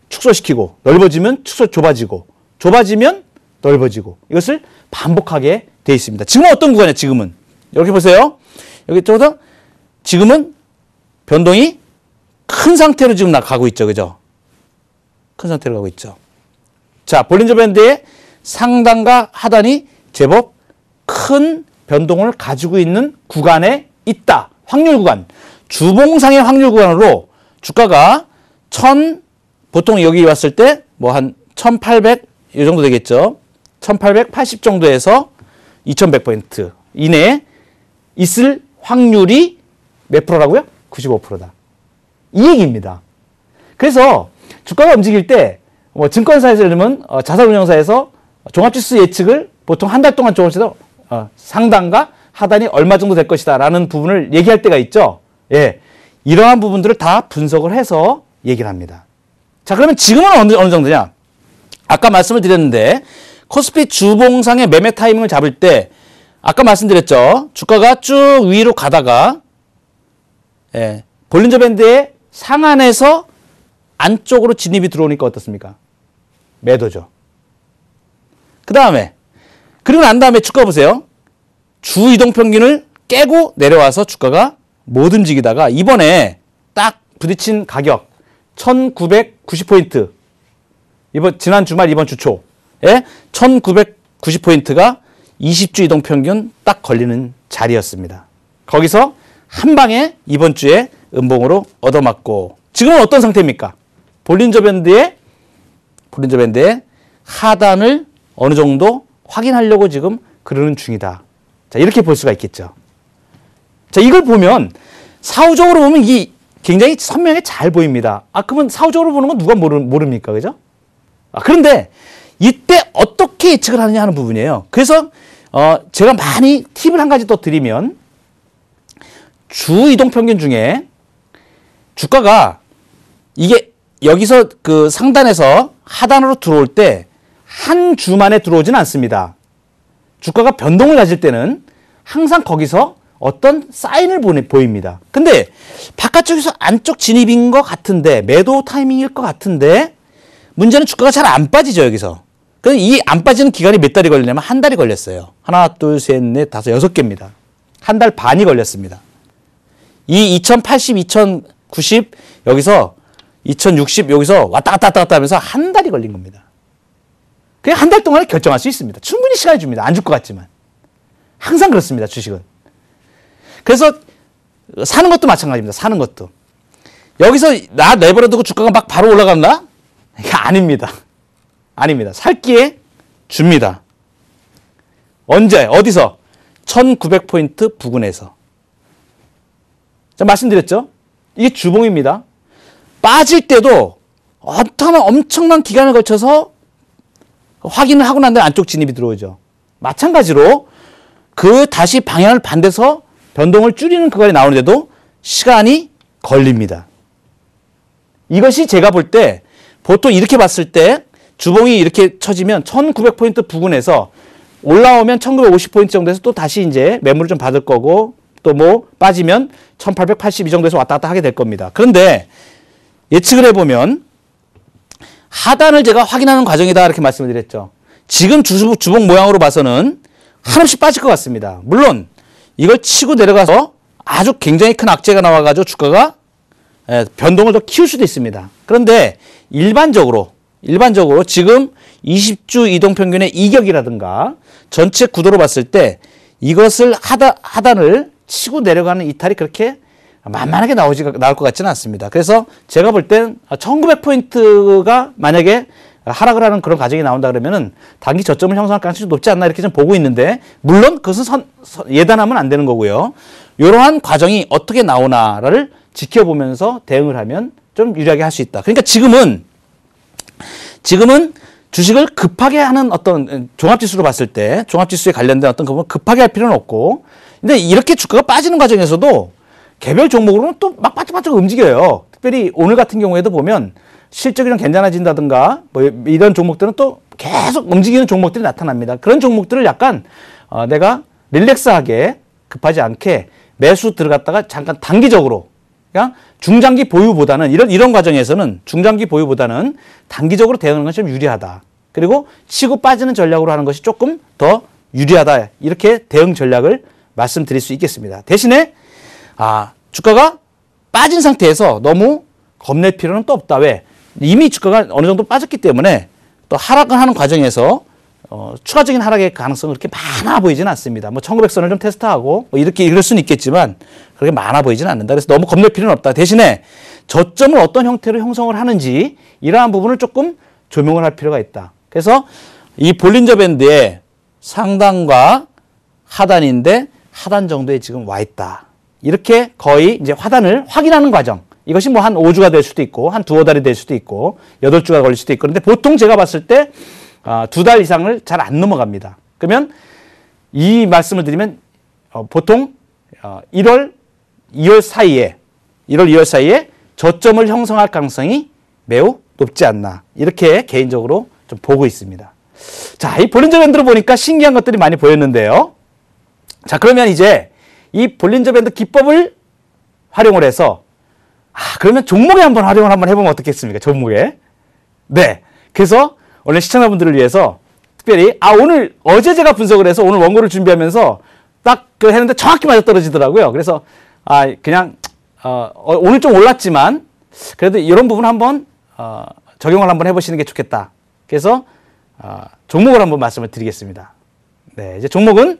축소시키고 넓어지면 좁아지고 좁아지면 넓어지고 이것을 반복하게 돼 있습니다. 지금은 어떤 구간이에요? 지금은 이렇게 보세요. 여기 쪽에서 지금은 변동이 큰 상태로 지금 가고 있죠. 그죠? 큰 상태로 가고 있죠. 자, 볼린저 밴드의 상단과 하단이 제법 큰 변동을 가지고 있는 구간에 있다. 확률 구간. 주봉상의 확률 구간으로 주가가 보통 여기 왔을 때 뭐 한 1800 이 정도 되겠죠. 1880 정도에서 2100포인트 이내에 있을 확률이 몇 프로라고요? 95%다. 이 얘기입니다. 그래서 주가가 움직일 때 뭐 증권사에서 예를 들면 자산운용사에서 종합지수 예측을 보통 한 달 동안 조금씩 상단과 하단이 얼마 정도 될 것이다 라는 부분을 얘기할 때가 있죠. 예, 이러한 부분들을 다 분석을 해서 얘기를 합니다. 자, 그러면 지금은 어느 정도냐? 아까 말씀을 드렸는데 코스피 주봉상의 매매 타이밍을 잡을 때 아까 말씀드렸죠. 주가가 쭉 위로 가다가 볼린저 밴드의 상한에서 안쪽으로 진입이 들어오니까 어떻습니까? 매도죠. 그리고 난 다음에 주가 보세요. 주 이동평균을 깨고 내려와서 주가가 못 움직이다가 이번에 딱 부딪힌 가격 1990포인트 지난 주말 이번 주 초에 1990포인트가 20주 이동평균 딱 걸리는 자리였습니다. 거기서 한 방에 이번 주에 음봉으로 얻어맞고 지금은 어떤 상태입니까? 볼린저 밴드의 하단을 어느 정도 확인하려고 지금 그러는 중이다. 자, 이렇게 볼 수가 있겠죠. 자, 이걸 보면 사후적으로 보면 이게 굉장히 선명하게 잘 보입니다. 그러면 사후적으로 보는 건 누가 모릅니까? 그죠? 그런데 이때 어떻게 예측을 하느냐 하는 부분이에요. 그래서 제가 많이 팁을 한 가지 더 드리면 주 이동평균 중에 주가가 이게 여기서 그 상단에서 하단으로 들어올 때 한 주 만에 들어오지는 않습니다. 주가가 변동을 가질 때는 항상 거기서 어떤 사인을 보입니다. 근데 바깥쪽에서 안쪽 진입인 것 같은데 매도 타이밍일 것 같은데 문제는 주가가 잘 안 빠지죠. 여기서. 그래서 이 안 빠지는 기간이 몇 달이 걸리냐면 한 달이 걸렸어요. 하나, 둘, 셋, 넷, 다섯, 6개입니다. 한 달 반이 걸렸습니다. 이 2080, 2090 여기서 2060 여기서 왔다 갔다 하면서 한 달이 걸린 겁니다. 그냥 한 달 동안에 결정할 수 있습니다. 충분히 시간이 줍니다. 안 줄 것 같지만. 항상 그렇습니다. 주식은. 그래서 사는 것도 마찬가지입니다. 사는 것도. 여기서 나 내버려두고 주가가 막 바로 올라간다? 이게 아닙니다. 아닙니다. 살 기회 줍니다. 언제? 어디서? 1900포인트 부근에서. 자, 말씀드렸죠? 이게 주봉입니다. 빠질 때도 엄청난 기간을 거쳐서 확인을 하고 난 다음에 안쪽 진입이 들어오죠. 마찬가지로 다시 방향을 반대서 변동을 줄이는 구간이 나오는데도 시간이 걸립니다. 이것이 제가 볼 때 보통 이렇게 봤을 때 주봉이 이렇게 쳐지면 1900포인트 부근에서 올라오면 1950포인트 정도에서 또 다시 이제 매물을 좀 받을 거고 또 뭐 빠지면 1880 이 정도에서 왔다 갔다 하게 될 겁니다. 그런데 예측을 해보면 하단을 제가 확인하는 과정이다 이렇게 말씀을 드렸죠. 지금 주봉 모양으로 봐서는 한없이 빠질 것 같습니다. 물론 이걸 치고 내려가서 아주 굉장히 큰 악재가 나와가지고 주가가 변동을 더 키울 수도 있습니다. 그런데 일반적으로 지금 20주 이동평균의 이격이라든가 전체 구도로 봤을 때 이것을 하단을 치고 내려가는 이탈이 그렇게 만만하게 나올 것 같지는 않습니다. 그래서 제가 볼 땐 1900포인트가 만약에 하락을 하는 그런 과정이 나온다 그러면은 단기 저점을 형성할 가능성이 높지 않나 이렇게 좀 보고 있는데, 물론 그것은 예단하면 안 되는 거고요. 이러한 과정이 어떻게 나오나를 지켜보면서 대응을 하면 좀 유리하게 할 수 있다. 그러니까 지금은 주식을 급하게 하는 어떤 종합지수로 봤을 때 종합지수에 관련된 어떤 부분 급하게 할 필요는 없고, 근데 이렇게 주가가 빠지는 과정에서도 개별 종목으로는 또 막 바짝바짝 움직여요. 특별히 오늘 같은 경우에도 보면 실적이 좀 괜찮아진다든가 뭐 이런 종목들은 또 계속 움직이는 종목들이 나타납니다. 그런 종목들을 약간 내가 릴렉스하게 급하지 않게 매수 들어갔다가 잠깐 단기적으로 그냥 중장기 보유보다는 이런 과정에서는 중장기 보유보다는 단기적으로 대응하는 것이 좀 유리하다. 그리고 치고 빠지는 전략으로 하는 것이 조금 더 유리하다. 이렇게 대응 전략을 말씀드릴 수 있겠습니다. 대신에 주가가 빠진 상태에서 너무 겁낼 필요는 또 없다. 왜? 이미 주가가 어느 정도 빠졌기 때문에 또 하락을 하는 과정에서 추가적인 하락의 가능성은 그렇게 많아 보이지는 않습니다. 뭐 1900선을 좀 테스트하고 뭐 이럴 수는 있겠지만 그렇게 많아 보이지는 않는다. 그래서 너무 겁낼 필요는 없다. 대신에 저점을 어떤 형태로 형성을 하는지 이러한 부분을 조금 조명을 할 필요가 있다. 그래서 이 볼린저 밴드의 상단과 하단인데 하단 정도에 지금 와 있다. 이렇게 거의 이제 하단을 확인하는 과정. 이것이 뭐 한 5주가 될 수도 있고 한 두어 달이 될 수도 있고 8주가 걸릴 수도 있고, 그런데 보통 제가 봤을 때 2달 이상을 잘 안 넘어갑니다. 그러면 이 말씀을 드리면 보통 1월, 2월 사이에 저점을 형성할 가능성이 매우 높지 않나, 이렇게 개인적으로 좀 보고 있습니다. 자, 이 볼린저 밴드로 보니까 신기한 것들이 많이 보였는데요. 자, 그러면 이제 이 볼린저 밴드 기법을 활용을 해서 그러면 종목에 한번 활용을 해보면 어떻겠습니까? 종목에. 네. 그래서 오늘 시청자분들을 위해서 특별히 어제 제가 분석을 해서 오늘 원고를 준비하면서 딱 했는데 정확히 맞아떨어지더라고요. 그래서 그냥 오늘 좀 올랐지만 그래도 이런 부분 한번 적용을 한번 해보시는 게 좋겠다. 그래서 종목을 한번 말씀을 드리겠습니다. 네, 이제 종목은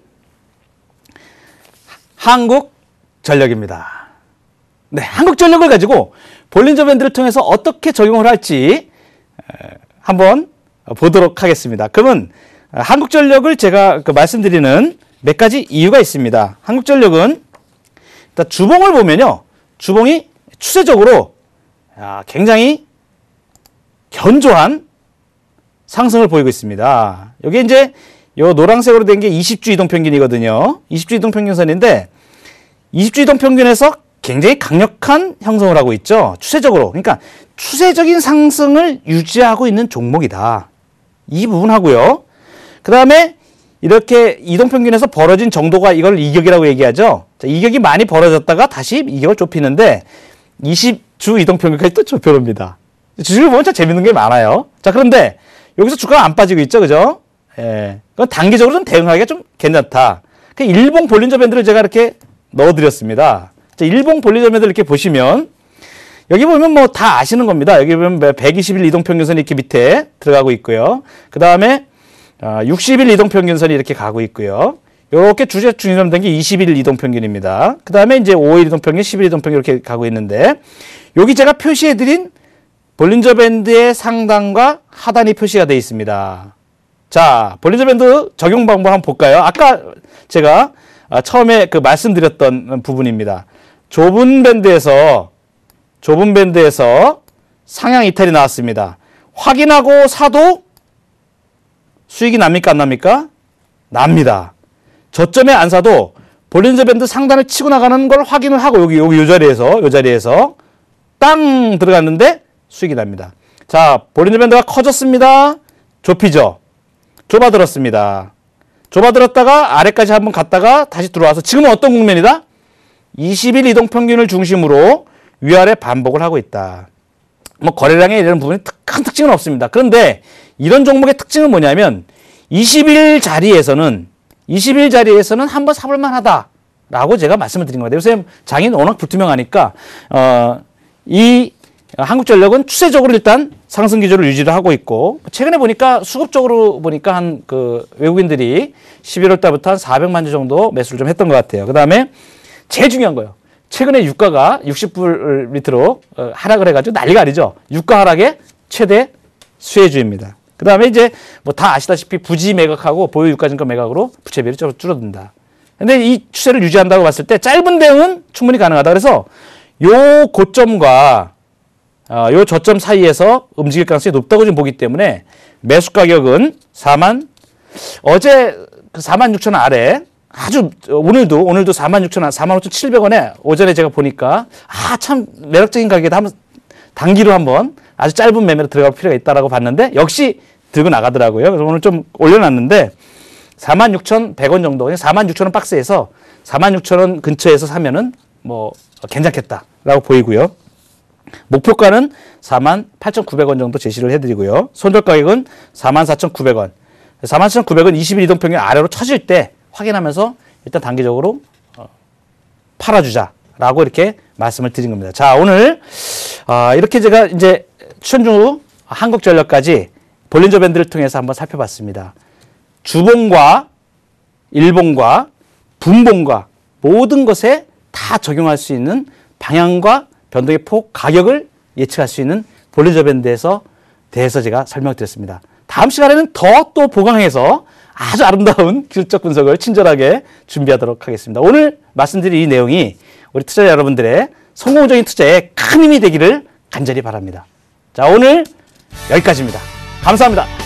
한국전력입니다. 네, 한국전력을 가지고 볼린저 밴드를 통해서 어떻게 적용을 할지 한번 보도록 하겠습니다. 그러면 한국전력을 제가 말씀드리는 몇 가지 이유가 있습니다. 한국전력은 일단 주봉을 보면요, 주봉이 추세적으로 굉장히 견조한 상승을 보이고 있습니다. 여기 이제 요 노란색으로 된 게 20주 이동평균이거든요. 20주 이동평균선인데 20주 이동평균에서 굉장히 강력한 형성을 하고 있죠. 추세적으로. 그러니까 추세적인 상승을 유지하고 있는 종목이다. 이 부분 하고요. 그 다음에 이렇게 이동평균에서 벌어진 정도가 이걸 이격이라고 얘기하죠. 자, 이격이 많이 벌어졌다가 다시 이격을 좁히는데 20주 이동평균까지 또 좁혀봅니다. 주식을 보면 참 재밌는 게 많아요. 자, 그런데 여기서 주가가 안 빠지고 있죠. 그죠? 예. 그건 단기적으로 좀 대응하기가 좀 괜찮다. 그 일봉 볼린저 밴드를 제가 이렇게 넣어드렸습니다. 자, 일봉 볼린저 밴드를 이렇게 보시면 여기 보면 뭐 다 아시는 겁니다. 여기 보면 120일 이동평균선이 이렇게 밑에 들어가고 있고요. 그 다음에 60일 이동평균선이 이렇게 가고 있고요. 이렇게 중점된 게 21일 이동평균입니다. 그 다음에 이제 5일 이동평균, 10일 이동평균 이렇게 가고 있는데, 여기 제가 표시해드린 볼린저 밴드의 상단과 하단이 표시가 되어 있습니다. 자, 볼린저 밴드 적용 방법 한번 볼까요? 아까 제가 처음에 말씀드렸던 부분입니다. 좁은 밴드에서 상향 이탈이 나왔습니다. 확인하고 사도 수익이 납니까? 안 납니까? 납니다. 저점에 안 사도 볼린저 밴드 상단을 치고 나가는 걸 확인을 하고 요 자리에서 땅 들어갔는데 수익이 납니다. 자, 볼린저 밴드가 커졌습니다. 좁히죠. 좁아들었습니다. 좁아들었다가 아래까지 한번 갔다가 다시 들어와서 지금은 어떤 국면이다? 20일 이동평균을 중심으로 위아래 반복을 하고 있다. 뭐 거래량에 이런 부분이 큰 특징은 없습니다. 그런데 이런 종목의 특징은 뭐냐면 20일 자리에서는 한번 사볼만 하다라고 제가 말씀을 드린 겁니다. 요새 장인 워낙 불투명하니까 이 한국전력은 추세적으로 일단 상승 기조를 유지를 하고 있고, 최근에 보니까 수급적으로 보니까 한 외국인들이 11월 달부터 한 400만 주 정도 매수를 좀 했던 것 같아요. 그 다음에 제일 중요한 거예요. 최근에 유가가 60불 밑으로 하락을 해가지고 난리가 아니죠. 유가 하락의 최대 수혜주입니다. 그 다음에 이제 뭐 다 아시다시피 부지 매각하고 보유 유가증권 매각으로 부채 비율이 좀 줄어든다. 근데 이 추세를 유지한다고 봤을 때 짧은 대응은 충분히 가능하다. 그래서 요 고점과 요 저점 사이에서 움직일 가능성이 높다고 지금 보기 때문에 매수 가격은 어제 그 46,000원 아래 아주 오늘도 46,000원, 45,700원에 오전에 제가 보니까 참 매력적인 가격이다 하면서 단기로 한번 아주 짧은 매매로 들어갈 필요가 있다라고 봤는데 역시 들고 나가더라고요. 그래서 오늘 좀 올려놨는데 46,100원 정도, 46,000원 박스에서 46,000원 근처에서 사면은 뭐 괜찮겠다라고 보이고요. 목표가는 48,900원 정도 제시를 해드리고요. 손절 가격은 44,900원. 44,900원 20일 이동평균 아래로 쳐질 때 확인하면서 일단 단기적으로 팔아주자라고 이렇게 말씀을 드린 겁니다. 자, 오늘 이렇게 제가 이제 추천주 한국전력까지 볼린저 밴드를 통해서 한번 살펴봤습니다. 주봉과 일봉과 분봉과 모든 것에 다 적용할 수 있는 방향과 변동의 폭, 가격을 예측할 수 있는 볼린저 밴드에서 대해서 제가 설명드렸습니다. 다음 시간에는 더 또 보강해서 아주 아름다운 기술적 분석을 친절하게 준비하도록 하겠습니다. 오늘 말씀드린 이 내용이 우리 투자자 여러분들의 성공적인 투자에 큰 힘이 되기를 간절히 바랍니다. 자, 오늘 여기까지입니다. 감사합니다.